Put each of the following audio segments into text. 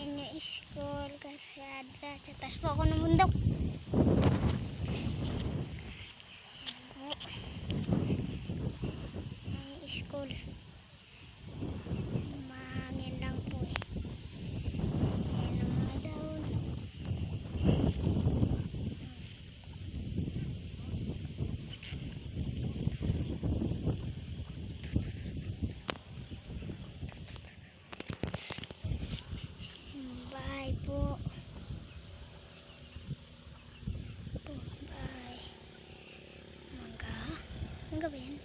Yan yung school kasi adra sa taas po ako ng bundok. Yan yung school. Mahangin lang po eh. Yan ang mga daon. Bye po. Bye. Mangga. Mangga ba yan?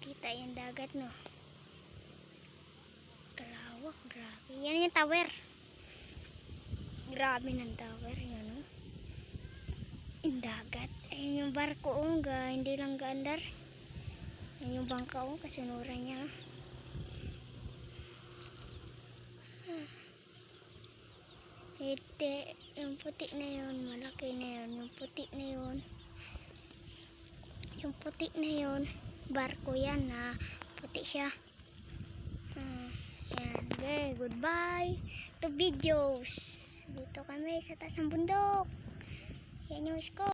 Kita yung dagat, no? Kalawak, grabe. Yan yung tower. Grabe ng tower, yan, no? Yung dagat. Ayun yung barko, hindi lang gaandar. Yan yung bangka, kasunuran niya. Ito, yung puti na yun, malaki na yun. Yung puti na yun. Yung puti na yun, barko yan na puti siya. Yan, okay, goodbye to videos. Dito kami sa taas ng bundok. Yan yung school.